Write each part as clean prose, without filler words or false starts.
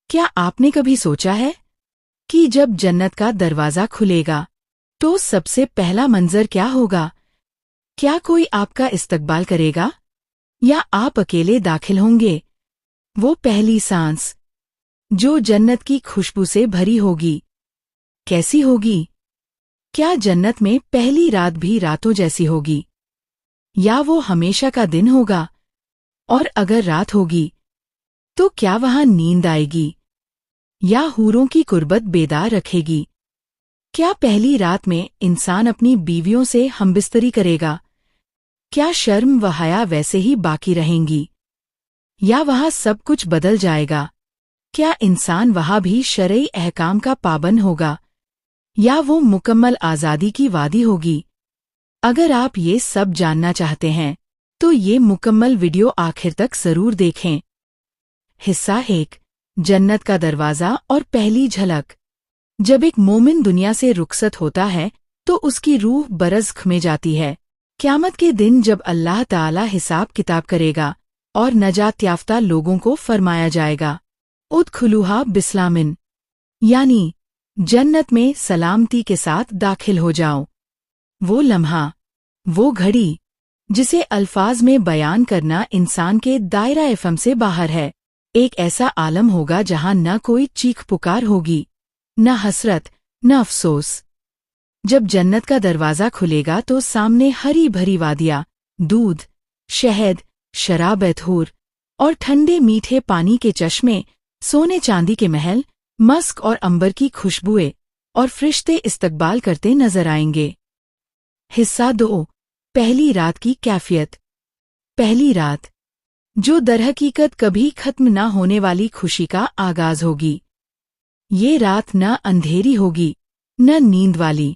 کیا آپ نے کبھی سوچا ہے کہ جب جنت کا دروازہ کھلے گا تو سب سے پہلا منظر کیا ہوگا؟ کیا کوئی آپ کا استقبال کرے گا یا آپ اکیلے داخل ہوں گے؟ وہ پہلی سانس جو جنت کی خوشبو سے بھری ہوگی کیسی ہوگی؟ کیا جنت میں پہلی رات بھی راتوں جیسی ہوگی یا وہ ہمیشہ کا دن ہوگا؟ اور اگر رات ہوگی تو کیا وہاں نیند آئے گی یا حوروں کی قربت بیدار رکھے گی؟ کیا پہلی رات میں انسان اپنی بیویوں سے ہمبستری کرے گا؟ کیا شرم و حیا ویسے ہی باقی رہیں گی یا وہاں سب کچھ بدل جائے گا؟ کیا انسان وہاں بھی شرعی احکام کا پابند ہوگا یا وہ مکمل آزادی کی وادی ہوگی؟ اگر آپ یہ سب جاننا چاہتے ہیں تو یہ مکمل ویڈیو آخر تک ضرور دیکھیں۔ حصہ 1 جنت کا دروازہ اور پہلی جھلک۔ جب ایک مومن دنیا سے رخصت ہوتا ہے تو اس کی روح برزخ میں جاتی ہے۔ قیامت کے دن جب اللہ تعالی حساب کتاب کرے گا اور نجات یافتہ لوگوں کو فرمایا جائے گا ادخلوہا بسلامن، یعنی جنت میں سلامتی کے ساتھ داخل ہو جاؤ۔ وہ لمحہ، وہ گھڑی جسے الفاظ میں بیان کرنا انسان کے دائرہ فہم سے باہر ہے، ایک ایسا عالم ہوگا جہاں نہ کوئی چیخ پکار ہوگی، نہ حسرت، نہ افسوس۔ جب جنت کا دروازہ کھلے گا تو سامنے ہری بھری وادیاں، دودھ، شہد، شراب طہور اور ٹھنڈے میٹھے پانی کے چشمے، سونے چاندی کے محل، مسک اور عنبر کی خوشبوئیں اور فرشتے استقبال کرتے نظر آئیں گے۔ حصہ 2 پہلی رات کی کیفیت۔ پہلی رات جو درحقیقت کبھی ختم نہ ہونے والی خوشی کا آغاز ہوگی۔ یہ رات نہ اندھیری ہوگی نہ نیند والی،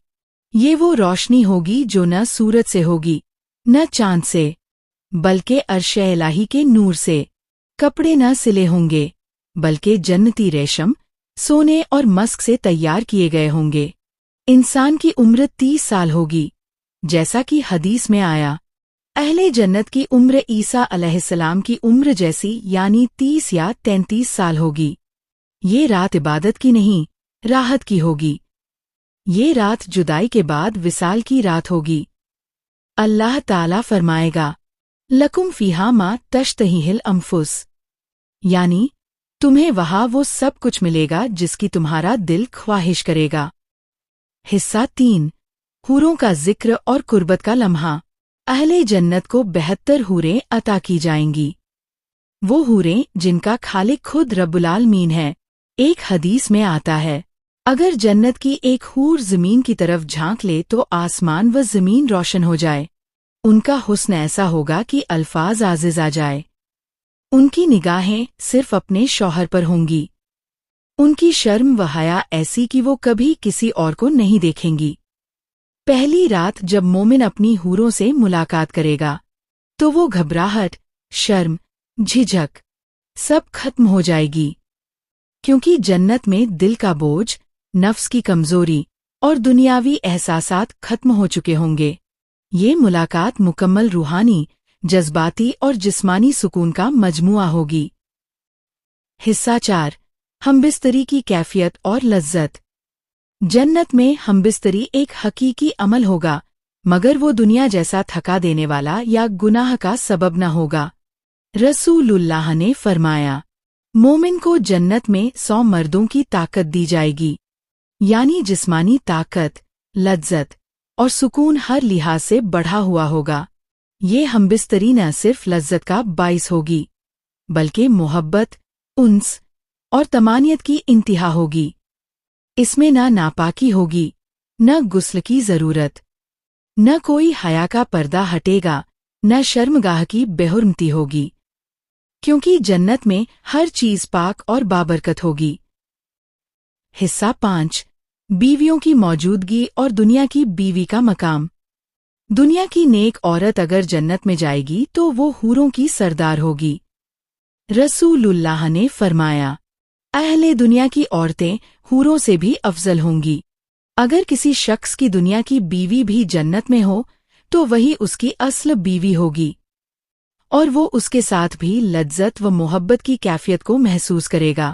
یہ وہ روشنی ہوگی جو نہ سورج سے ہوگی نہ چاند سے، بلکہ عرش الہی کے نور سے۔ کپڑے نہ سلے ہوں گے بلکہ جنتی ریشم، سونے اور مسک سے تیار کیے گئے ہوں گے۔ انسان کی عمر 30 سال ہوگی، جیسا کہ حدیث میں آیا۔ اہل جنت کی عمر عیسیٰ علیہ السلام کی عمر جیسی یعنی 30 یا 33 سال ہوگی۔ یہ رات عبادت کی نہیں، راحت کی ہوگی۔ یہ رات جدائی کے بعد وصال کی رات ہوگی۔ اللہ تعالیٰ فرمائے گا لکم فیہا ما تشتہیہ الانفس، یعنی تمہیں وہاں وہ سب کچھ ملے گا جس کی تمہارا دل خواہش کرے گا۔ حصہ 3 حوروں کا ذکر اور قربت کا لمحہ۔ اہل جنت کو 72 حوریں عطا کی جائیں گی، وہ حوریں جن کا خالق خود رب العالمین ہے۔ ایک حدیث میں آتا ہے اگر جنت کی ایک حور زمین کی طرف جھانک لے تو آسمان و زمین روشن ہو جائے۔ ان کا حسن ایسا ہوگا کہ الفاظ عاجز آ جائے۔ ان کی نگاہیں صرف اپنے شوہر پر ہوں گی۔ ان کی شرم و حیا ایسی کہ وہ کبھی کسی اور کو نہیں دیکھیں گی۔ پہلی رات جب مومن اپنی حوروں سے ملاقات کرے گا تو وہ گھبراہٹ، شرم، جھجک سب ختم ہو جائے گی، کیونکہ جنت میں دل کا بوجھ، نفس کی کمزوری اور دنیاوی احساسات ختم ہو چکے ہوں گے۔ یہ ملاقات مکمل روحانی، جذباتی اور جسمانی سکون کا مجموعہ ہوگی۔ حصہ 4 ہمبستری کی کیفیت اور لذت۔ جنت میں ہمبستری ایک حقیقی عمل ہوگا، مگر وہ دنیا جیسا تھکا دینے والا یا گناہ کا سبب نہ ہوگا۔ رسول اللہ نے فرمایا مومن کو جنت میں 100 مردوں کی طاقت دی جائے گی، یعنی جسمانی طاقت، لذت اور سکون ہر لحاظ سے بڑھا ہوا ہوگا۔ یہ ہمبستری نہ صرف لذت کا باعث ہوگی بلکہ محبت، انس اور طمانینت کی انتہا ہوگی۔ اس میں نہ ناپاکی ہوگی، نہ غسل کی ضرورت، نہ کوئی حیا کا پردہ ہٹے گا، نہ شرمگاہ کی بے حرمتی ہوگی، کیونکہ جنت میں ہر چیز پاک اور بابرکت ہوگی۔ حصہ 5 بیویوں کی موجودگی اور دنیا کی بیوی کا مقام۔ دنیا کی نیک عورت اگر جنت میں جائے گی تو وہ حوروں کی سردار ہوگی۔ رسول اللہ نے فرمایا اہل دنیا کی عورتیں حوروں سے بھی افضل ہوں گی۔ اگر کسی شخص کی دنیا کی بیوی بھی جنت میں ہو تو وہی اس کی اصل بیوی ہوگی، اور وہ اس کے ساتھ بھی لذت و محبت کی کیفیت کو محسوس کرے گا۔